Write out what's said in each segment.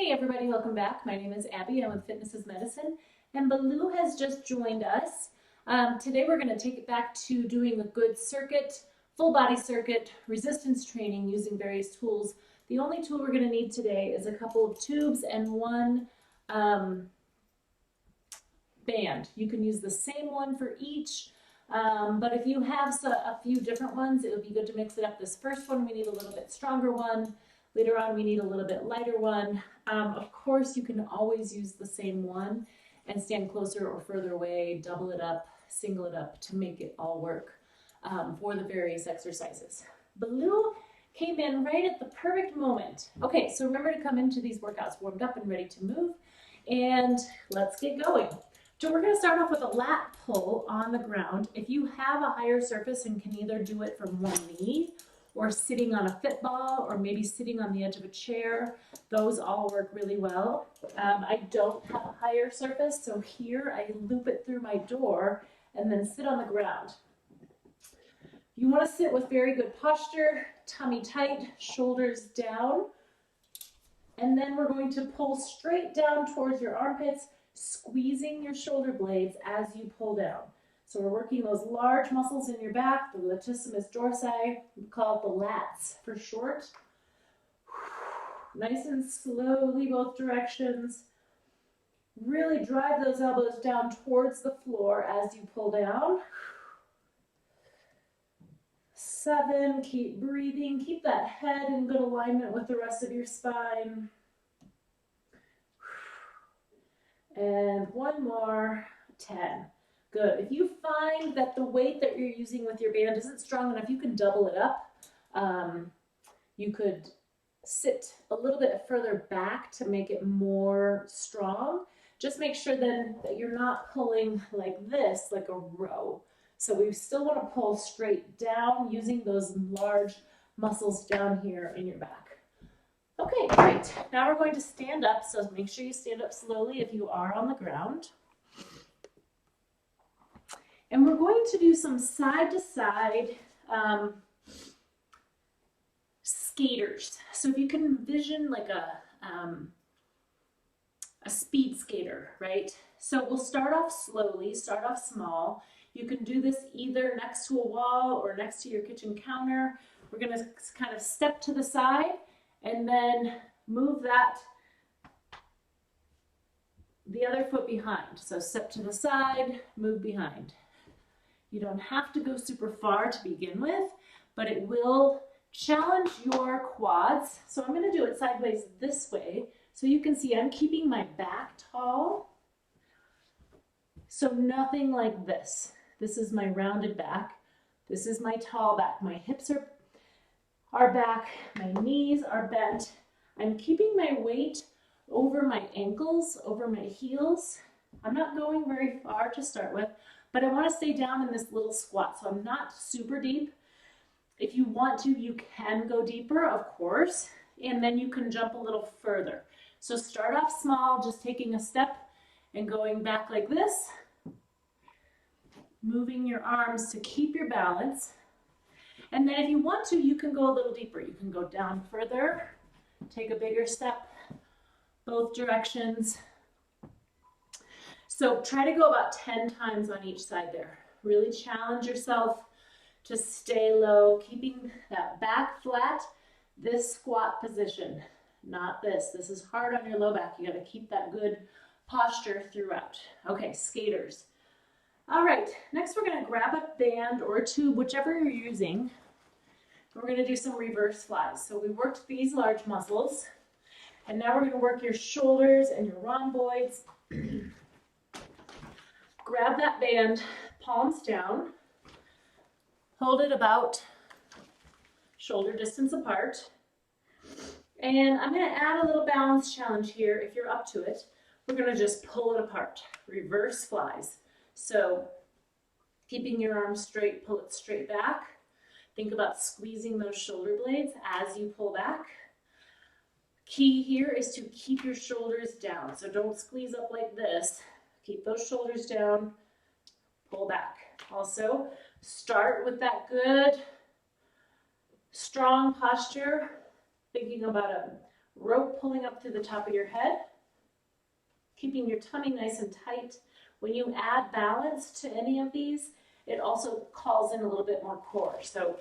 Hey everybody, welcome back. My name is Abby. I'm with Fitness is Medicine, and Baloo has just joined us. Today we're going to take it back to doing a good circuit, full body circuit, resistance training using various tools. The only tool we're going to need today is a couple of tubes and one band. You can use the same one for each, but if you have a few different ones, it would be good to mix it up. This first one, we need a little bit stronger one. Later on, we need a little bit lighter one. Of course, you can always use the same one and stand closer or further away, double it up, single it up to make it all work for the various exercises. Baloo came in right at the perfect moment. Okay, so remember to come into these workouts warmed up and ready to move, and let's get going. So we're going to start off with a lat pull on the ground. If you have a higher surface and can either do it from one knee or sitting on a fit ball, or maybe sitting on the edge of a chair, those all work really well. I don't have a higher surface, so here I loop it through my door and then sit on the ground. You want to sit with very good posture, tummy tight, shoulders down, and then we're going to pull straight down towards your armpits, squeezing your shoulder blades as you pull down. So we're working those large muscles in your back, the latissimus dorsi, we call it the lats for short. Nice and slowly both directions. Really drive those elbows down towards the floor as you pull down. 7, keep breathing, keep that head in good alignment with the rest of your spine. And one more, 10. Good. If you find that the weight that you're using with your band isn't strong enough, you can double it up. You could sit a little bit further back to make it more strong. Just make sure then that you're not pulling like this, like a row. So we still want to pull straight down using those large muscles down here in your back. Okay, great. Now we're going to stand up. So make sure you stand up slowly if you are on the ground. And we're going to do some side-to-side skaters. So if you can envision like a speed skater, right? So we'll start off slowly, start off small. You can do this either next to a wall or next to your kitchen counter. We're going to kind of step to the side and then move the other foot behind. So step to the side, move behind. You don't have to go super far to begin with, but it will challenge your quads. So I'm going to do it sideways this way. So you can see I'm keeping my back tall. So nothing like this. This is my rounded back. This is my tall back. My hips are back. My knees are bent. I'm keeping my weight over my ankles, over my heels. I'm not going very far to start with, but I want to stay down in this little squat, so I'm not super deep. If you want to, you can go deeper, of course, and then you can jump a little further. So start off small, just taking a step and going back like this, moving your arms to keep your balance. And then if you want to, you can go a little deeper. You can go down further, take a bigger step, both directions. So try to go about 10 times on each side there. Really challenge yourself to stay low, keeping that back flat, this squat position, not this. This is hard on your low back. You got to keep that good posture throughout. Okay, skaters. All right, next we're going to grab a band or a tube, whichever you're using. We're going to do some reverse flies. So we worked these large muscles, and now we're going to work your shoulders and your rhomboids. Grab that band, palms down, hold it about shoulder distance apart, and I'm going to add a little balance challenge here if you're up to it. We're going to just pull it apart, reverse flies. So keeping your arms straight, pull it straight back. Think about squeezing those shoulder blades as you pull back. Key here is to keep your shoulders down, so don't squeeze up like this. Keep those shoulders down, pull back. Also, start with that good, strong posture, thinking about a rope pulling up through the top of your head, keeping your tummy nice and tight. When you add balance to any of these, it also calls in a little bit more core. So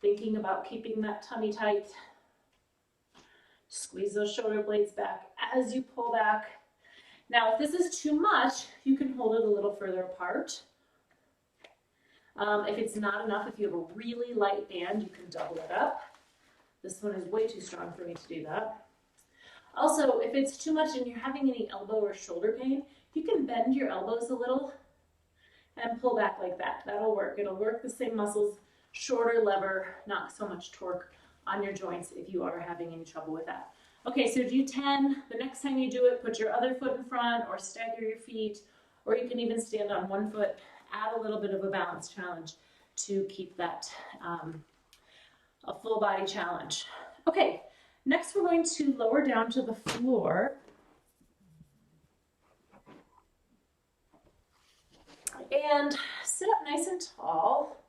thinking about keeping that tummy tight, squeeze those shoulder blades back as you pull back. Now, if this is too much, you can hold it a little further apart. If it's not enough, if you have a really light band, you can double it up. This one is way too strong for me to do that. Also, if it's too much and you're having any elbow or shoulder pain, you can bend your elbows a little and pull back like that. That'll work. It'll work the same muscles, shorter lever, not so much torque on your joints if you are having any trouble with that. Okay, so do 10. The next time you do it, put your other foot in front or stagger your feet, or you can even stand on one foot, add a little bit of a balance challenge to keep that a full body challenge. Okay, next we're going to lower down to the floor. And sit up nice and tall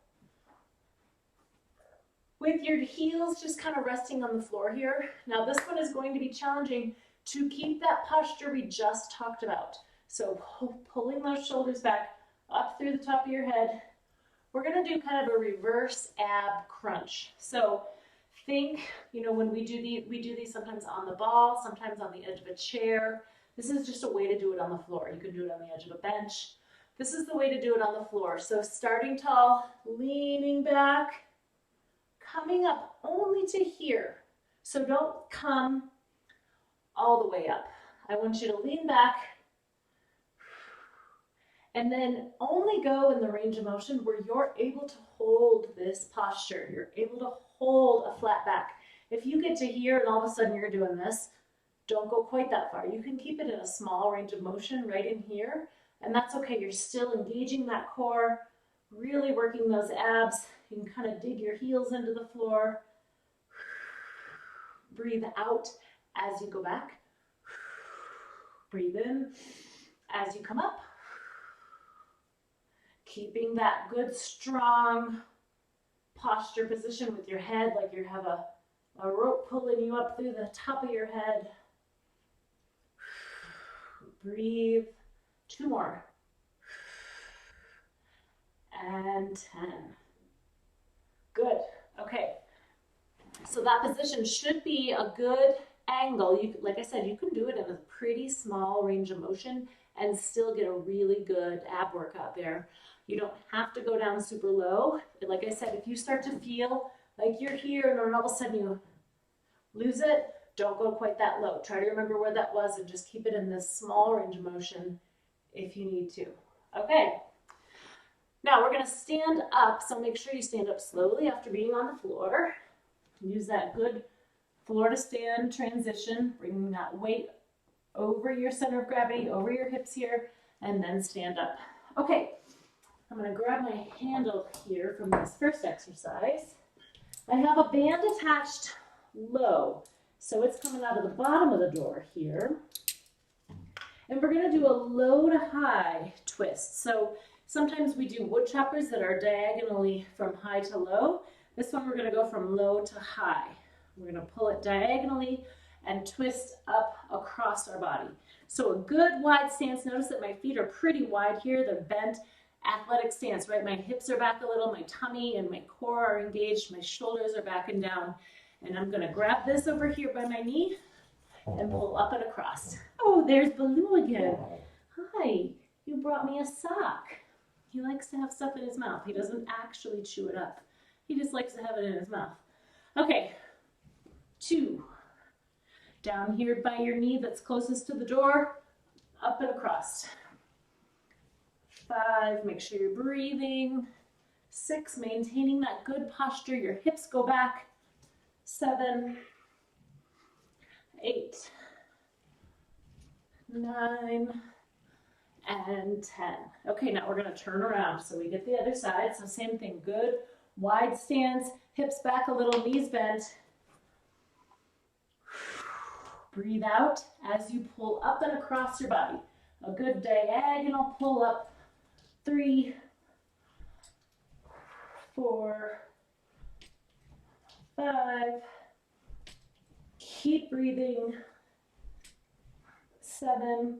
with your heels just kind of resting on the floor here. Now this one is going to be challenging to keep that posture we just talked about. So pulling those shoulders back up through the top of your head. We're going to do kind of a reverse ab crunch. So think, you know, when we do these sometimes on the ball, sometimes on the edge of a chair. This is just a way to do it on the floor. You can do it on the edge of a bench. This is the way to do it on the floor. So starting tall, leaning back, coming up only to here. So don't come all the way up. I want you to lean back and then only go in the range of motion where you're able to hold this posture. You're able to hold a flat back. If you get to here and all of a sudden you're doing this, don't go quite that far. You can keep it in a small range of motion right in here, and that's okay. You're still engaging that core, really working those abs. You can kind of dig your heels into the floor. Breathe out as you go back. Breathe in as you come up. Keeping that good, strong posture position with your head like you have a rope pulling you up through the top of your head. Breathe. 2 more. And 10. Good. Okay. So that position should be a good angle. Like I said, you can do it in a pretty small range of motion and still get a really good ab workout there. You don't have to go down super low. Like I said, if you start to feel like you're here and then all of a sudden you lose it, don't go quite that low. Try to remember where that was and just keep it in this small range of motion if you need to. Okay. Now we're going to stand up, so make sure you stand up slowly after being on the floor. Use that good floor to stand transition, bringing that weight over your center of gravity, over your hips here, and then stand up. Okay, I'm going to grab my handle here from this first exercise. I have a band attached low, so it's coming out of the bottom of the door here. And we're going to do a low to high twist. So sometimes we do wood choppers that are diagonally from high to low. This one we're going to go from low to high. We're going to pull it diagonally and twist up across our body. So a good wide stance. Notice that my feet are pretty wide here. They're bent. Athletic stance, right? My hips are back a little. My tummy and my core are engaged. My shoulders are back and down. And I'm going to grab this over here by my knee and pull up and across. Oh, there's Baloo again. Hi, you brought me a sock. He likes to have stuff in his mouth. He doesn't actually chew it up. He just likes to have it in his mouth. Okay, 2. Down here by your knee that's closest to the door, up and across. 5, make sure you're breathing. 6, maintaining that good posture. Your hips go back. 7, 8, 9, and 10. Okay, now we're going to turn around so we get the other side. So same thing, good wide stance, hips back a little, knees bent. Breathe out as you pull up and across your body. A good diagonal pull up. 3, 4, 5, Keep breathing. 7,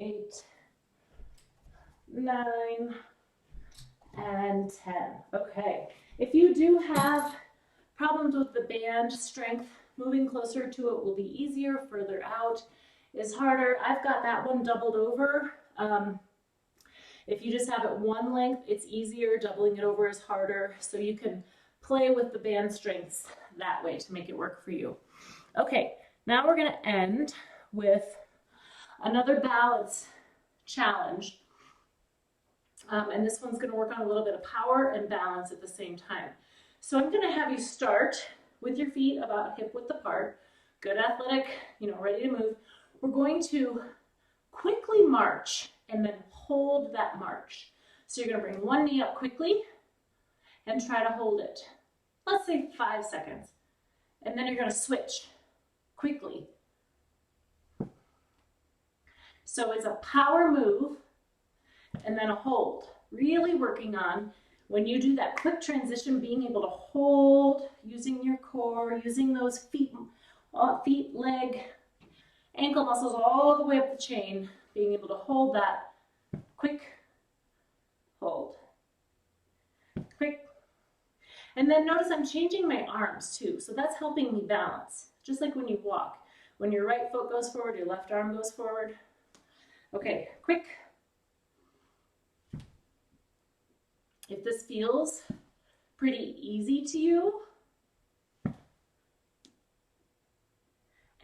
8, 9, and 10. Okay. If you do have problems with the band strength, moving closer to it will be easier. Further out is harder. I've got that one doubled over. If you just have it one length, it's easier. Doubling it over is harder. So you can play with the band strengths that way to make it work for you. Okay, now we're going to end with another balance challenge. And this one's going to work on a little bit of power and balance at the same time. So I'm going to have you start with your feet about hip width apart. Good athletic, ready to move. We're going to quickly march and then hold that march. So you're going to bring one knee up quickly and try to hold it. Let's say 5 seconds. And then you're going to switch quickly. So it's a power move and then a hold. Really working on, when you do that quick transition, being able to hold, using your core, using those feet, leg, ankle muscles all the way up the chain, being able to hold that quick hold. Quick. And then notice I'm changing my arms too, so that's helping me balance. Just like when you walk. When your right foot goes forward, your left arm goes forward. Okay, quick. If this feels pretty easy to you,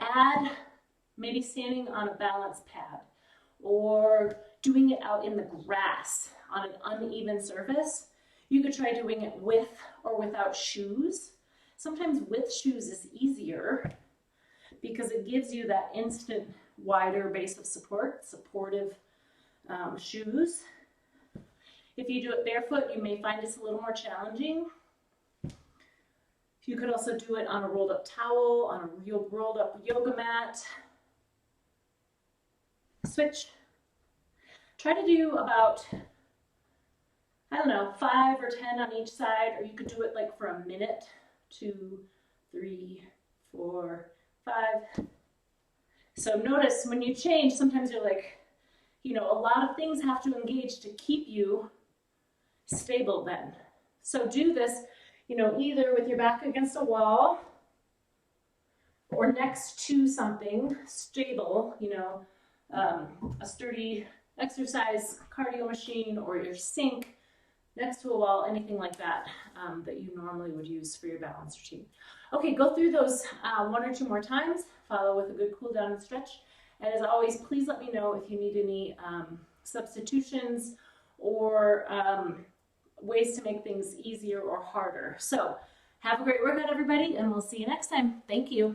add maybe standing on a balance pad or doing it out in the grass on an uneven surface. You could try doing it with or without shoes. Sometimes with shoes is easier because it gives you that instant wider base of support, supportive shoes. If you do it barefoot, you may find it's a little more challenging. You could also do it on a rolled up towel, on a rolled up yoga mat. Switch. Try to do about, 5 or 10 on each side, or you could do it like for a minute, 2, 3, 4, 5. So notice when you change, sometimes you're like, a lot of things have to engage to keep you stable then. So do this, either with your back against a wall or next to something stable, a sturdy exercise cardio machine or your sink next to a wall, anything like that that you normally would use for your balance routine. Okay, go through those 1 or 2 more times, follow with a good cool down and stretch. And as always, please let me know if you need any substitutions or ways to make things easier or harder. So have a great workout, everybody, and we'll see you next time. Thank you.